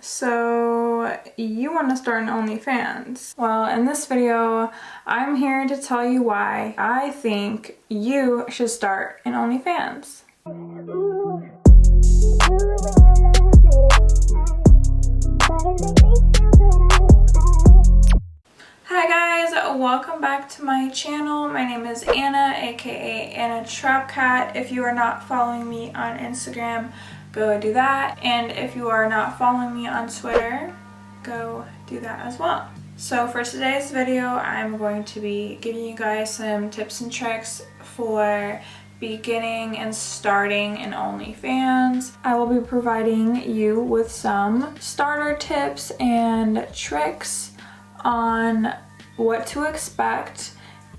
So you want to start an OnlyFans? Well, in this video, I'm here to tell you why I think you should start an OnlyFans. Hi guys, welcome back to my channel. My name is Anna, aka Anna Trap Cat. If you are not following me on Instagram, go do that. And if you are not following me on Twitter, go do that as well. So for today's video, I'm going to be giving you guys some tips and tricks for beginning and starting an OnlyFans. I will be providing you with some starter tips and tricks on what to expect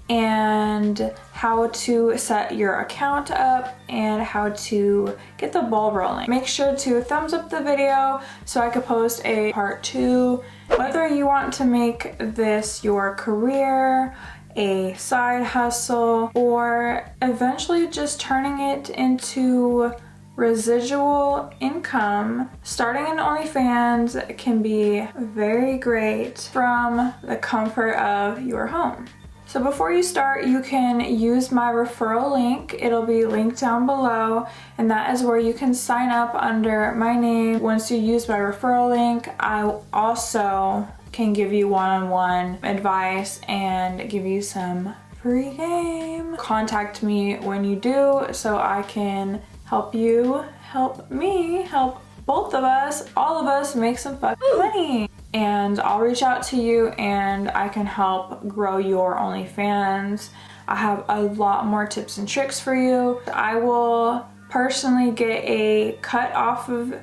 and how to set your account up and how to get the ball rolling. Make sure to thumbs up the video so I could post a part 2. Whether you want to make this your career, a side hustle, or eventually just turning it into residual income, starting an OnlyFans can be very great from the comfort of your home. So before you start, you can use my referral link. It'll be linked down below, and that is where you can sign up under my name. Once you use my referral link, I also can give you one-on-one advice and give you some free game. Contact me when you do so I can help you, help me, help both of us, all of us make some fucking money. And I'll reach out to you and I can help grow your OnlyFans. I have a lot more tips and tricks for you. I will personally get a cut off of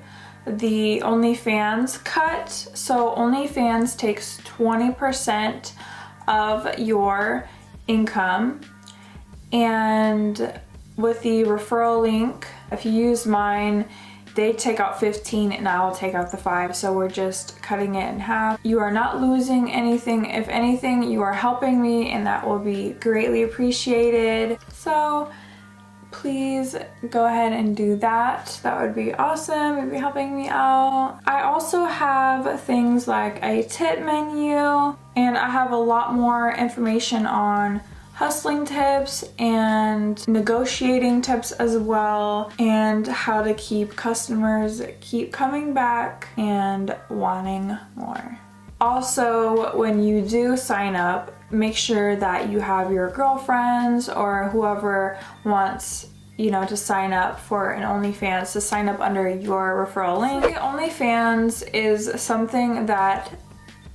the OnlyFans cut. So OnlyFans takes 20% of your income, and with the referral link, if you use mine, they take out 15 and I will take out the 5, so we're just cutting it in half. You are not losing anything. If anything, you are helping me, and that will be greatly appreciated. So please go ahead and do that. That would be awesome. You'd be helping me out. I also have things like a tip menu, and I have a lot more information on hustling tips and negotiating tips as well, and how to keep customers keep coming back and wanting more. Also, when you do sign up, make sure that you have your girlfriends or whoever wants, you know, to sign up for an OnlyFans to sign up under your referral link. OnlyFans is something that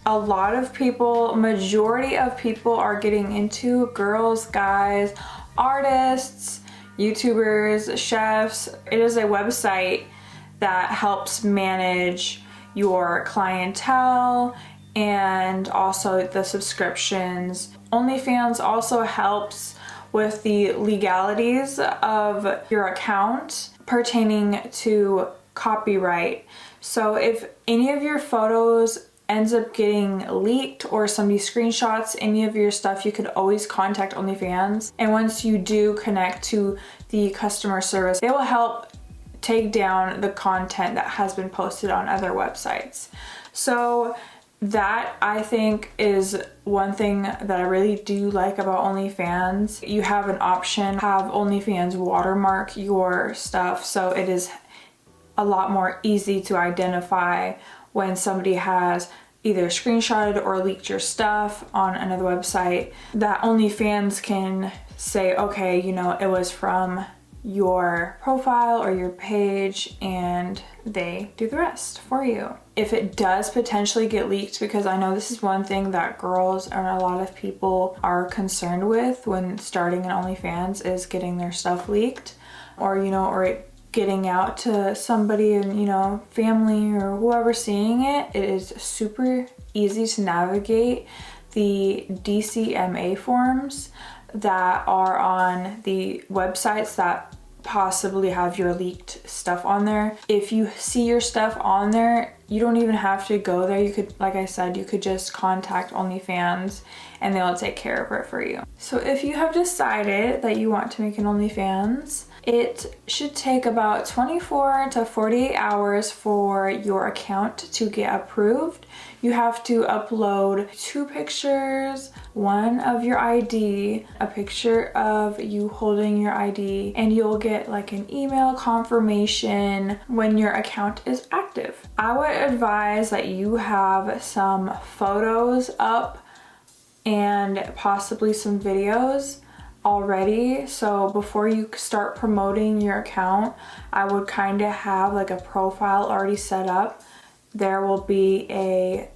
a lot of people, majority of people are getting into. Girls, guys, artists, YouTubers, chefs. It is a website that helps manage your clientele and also the subscriptions. OnlyFans also helps with the legalities of your account pertaining to copyright. So if any of your photos ends up getting leaked or somebody screenshots any of your stuff, you could always contact OnlyFans. And once you do connect to the customer service, they will help take down the content that has been posted on other websites. So that, I think, is one thing that I really do like about OnlyFans. You have an option, have OnlyFans watermark your stuff, so it is a lot more easy to identify when somebody has either screenshotted or leaked your stuff on another website. That OnlyFans can say, okay, you know, it was from your profile or your page, and they do the rest for you. If it does potentially get leaked, because I know this is one thing that girls and a lot of people are concerned with when starting an OnlyFans, is getting their stuff leaked, or, you know, or it getting out to somebody and, you know, family or whoever seeing it. It is super easy to navigate the DCMA forms that are on the websites that possibly have your leaked stuff on there. If you see your stuff on there, you don't even have to go there. You could, like I said, you could just contact OnlyFans and they'll take care of it for you. So if you have decided that you want to make an OnlyFans, It should take about 24 to 48 hours for your account to get approved. You have to upload 2 pictures, one of your ID, a picture of you holding your ID, and you'll get like an email confirmation when your account is active. I would advise that you have some photos up and possibly some videos already. So before you start promoting your account, I would kind of have like a profile already set up. There will be a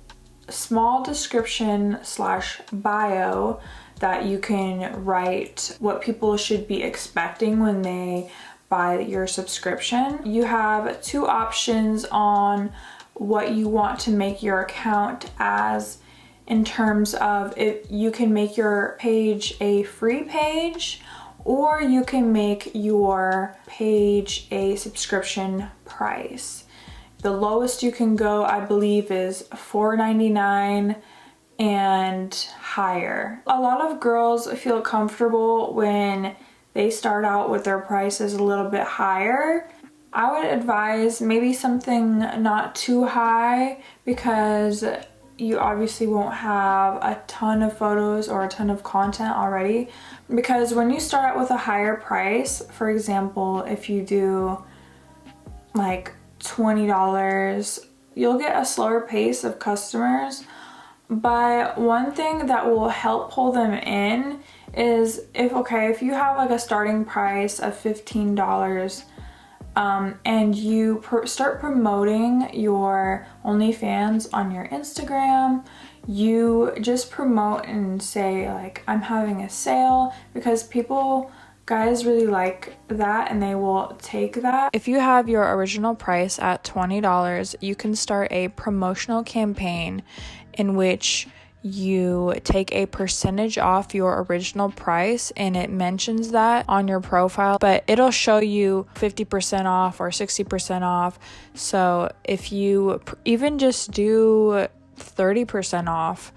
small description / bio that you can write what people should be expecting when they buy your subscription. You have 2 options on what you want to make your account as, in terms of if you can make your page a free page, or you can make your page a subscription price. The lowest you can go, I believe, is $4.99 and higher. A lot of girls feel comfortable when they start out with their prices a little bit higher. I would advise maybe something not too high, because you obviously won't have a ton of photos or a ton of content already. Because when you start out with a higher price, for example, if you do like $20, you'll get a slower pace of customers. But one thing that will help pull them in is if you have like a starting price of $15, and you start promoting your OnlyFans on your Instagram, you just promote and say like, I'm having a sale, because guys really like that and they will take that. If you have your original price at $20, you can start a promotional campaign in which you take a percentage off your original price, and it mentions that on your profile, but it'll show you 50% off or 60% off. So if you even just do 30% off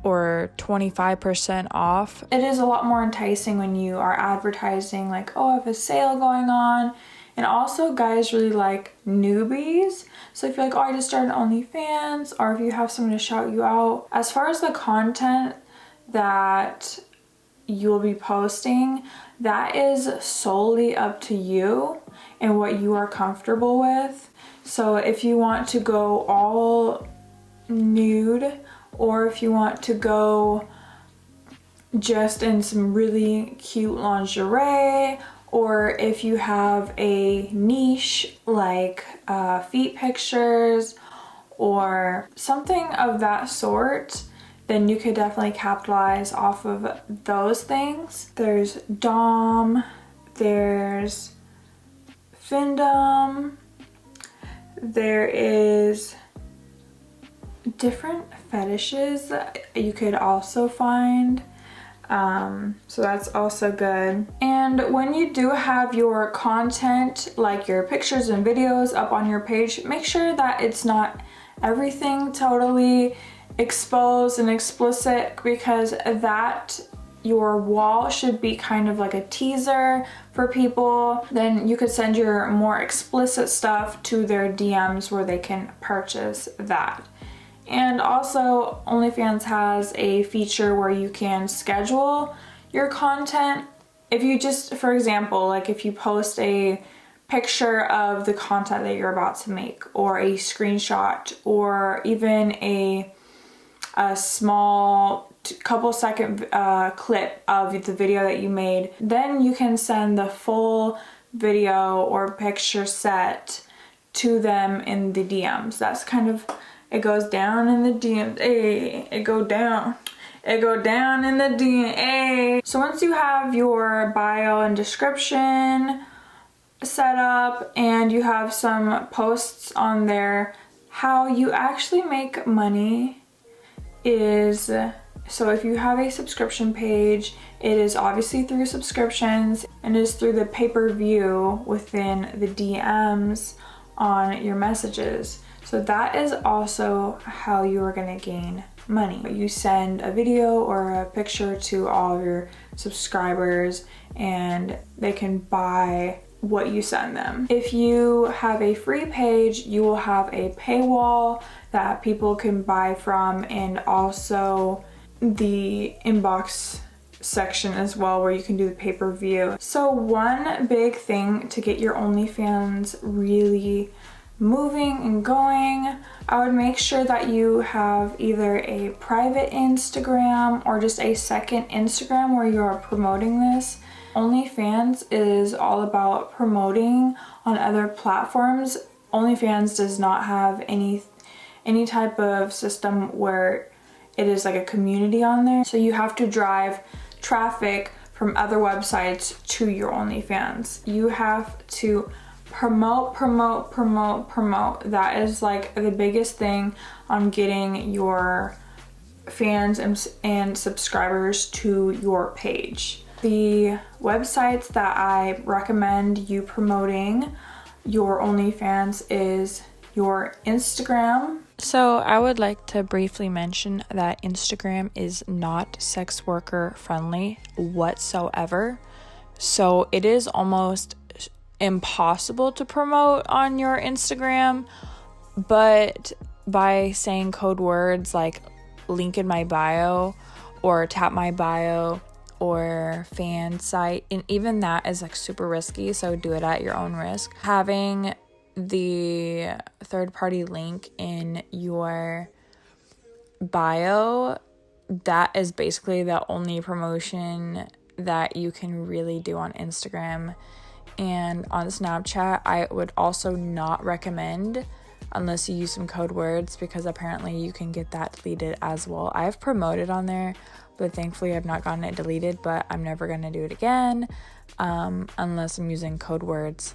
or 25% off, it is a lot more enticing when you are advertising like, oh, I have a sale going on. And also, guys really like newbies. So if you're like, oh, I just started OnlyFans, or if you have someone to shout you out. As far as the content that you'll be posting, that is solely up to you and what you are comfortable with. So if you want to go all nude, or if you want to go just in some really cute lingerie, or if you have a niche like feet pictures or something of that sort, then you could definitely capitalize off of those things. There's Dom, there's Findom, there is different fetishes that you could also find. So that's also good. And when you do have your content, like your pictures and videos up on your page, make sure that it's not everything totally exposed and explicit, because that your wall should be kind of like a teaser for people. Then you could send your more explicit stuff to their DMs where they can purchase that. And also, OnlyFans has a feature where you can schedule your content. If you just, for example, like if you post a picture of the content that you're about to make, or a screenshot, or even a small couple second clip of the video that you made, then you can send the full video or picture set to them in the DMs. That's kind of, it goes down in the DMs. It go down in the DNA. So once you have your bio and description set up and you have some posts on there, how you actually make money is, so if you have a subscription page, it is obviously through subscriptions, and it is through the pay-per-view within the DMs on your messages. So that is also how you are gonna gain money. You send a video or a picture to all of your subscribers and they can buy what you send them. If you have a free page, you will have a paywall that people can buy from, and also the inbox section as well where you can do the pay-per-view. So one big thing to get your OnlyFans really moving and going, I would make sure that you have either a private Instagram or just a second Instagram where you are promoting this. OnlyFans is all about promoting on other platforms. OnlyFans does not have any type of system where it is like a community on there. So you have to drive traffic from other websites to your OnlyFans. You have to promote. That is like the biggest thing on getting your fans and subscribers to your page. The websites that I recommend you promoting your OnlyFans is your Instagram. So I would like to briefly mention that Instagram is not sex worker friendly whatsoever. So it is almost impossible to promote on your Instagram, but by saying code words like link in my bio or tap my bio or fan site, and even that is like super risky, so do it at your own risk. Having the third-party link in your bio, that is basically the only promotion that you can really do on Instagram. And on Snapchat, I would also not recommend unless you use some code words, because apparently you can get that deleted as well. I've promoted on there, but thankfully I've not gotten it deleted, but I'm never going to do it again unless I'm using code words.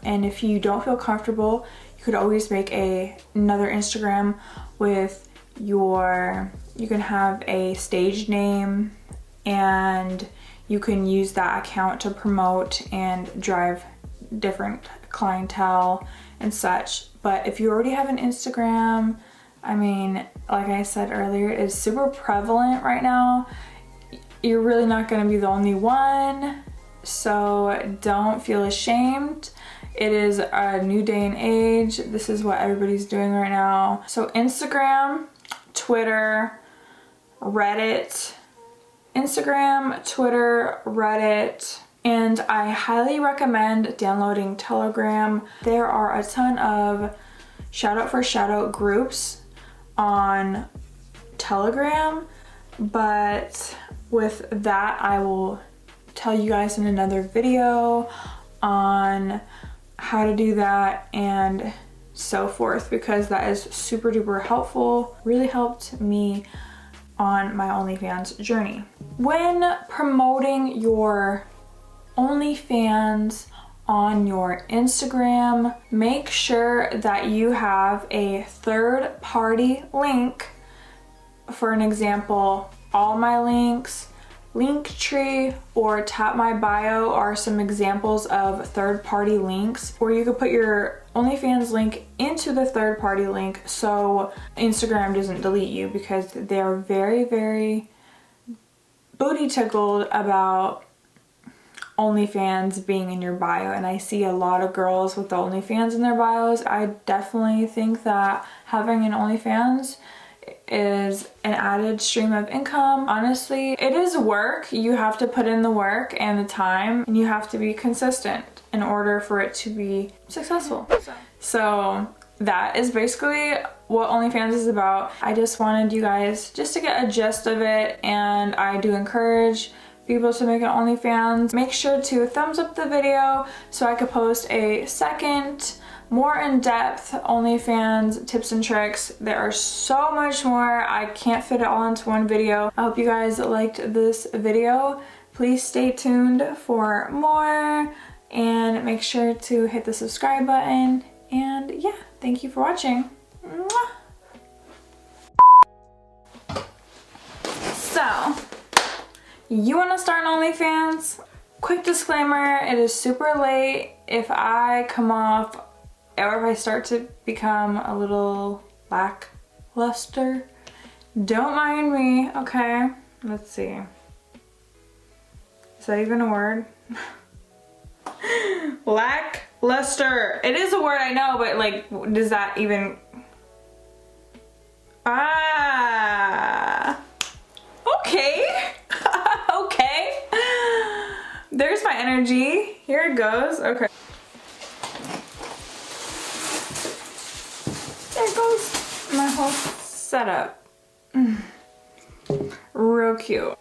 And if you don't feel comfortable, you could always make another Instagram with you can have a stage name, and you can use that account to promote and drive different clientele and such. But if you already have an Instagram, I mean, like I said earlier, it's super prevalent right now. You're really not going to be the only one, so don't feel ashamed. It is a new day and age. This is what everybody's doing right now. So Instagram, Twitter, Reddit, Instagram, Twitter, Reddit, and I highly recommend downloading Telegram. There are a ton of shout out for shout out groups on Telegram, but with that I will tell you guys in another video on how to do that and so forth, because that is super duper helpful. Really helped me on my OnlyFans journey. When promoting your OnlyFans on your Instagram, make sure that you have a third-party link. For an example, all my links, Linktree, or Tap My Bio are some examples of third-party links, or you could put your OnlyFans link into the third-party link so Instagram doesn't delete you, because they're very, very booty tickled about OnlyFans being in your bio. And I see a lot of girls with the OnlyFans in their bios. I definitely think that having an OnlyFans is an added stream of income. Honestly, it is work. You have to put in the work and the time, and you have to be consistent in order for it to be successful. So that is basically what OnlyFans is about. I just wanted you guys just to get a gist of it, and I do encourage people to make an OnlyFans. Make sure to thumbs up the video so I could post a second, more in-depth OnlyFans tips and tricks. There are so much more. I can't fit it all into one video. I hope you guys liked this video. Please stay tuned for more, and make sure to hit the subscribe button. And yeah, thank you for watching. Mwah. So, you want to start an OnlyFans? Quick disclaimer, it is super late. If I come off or if I start to become a little lackluster, don't mind me, okay? Let's see. Is that even a word? Lackluster. It is a word, I know, but like, does that even... Ah. Okay. Okay. There's my energy. Here it goes. Okay. There goes my whole setup. Real cute.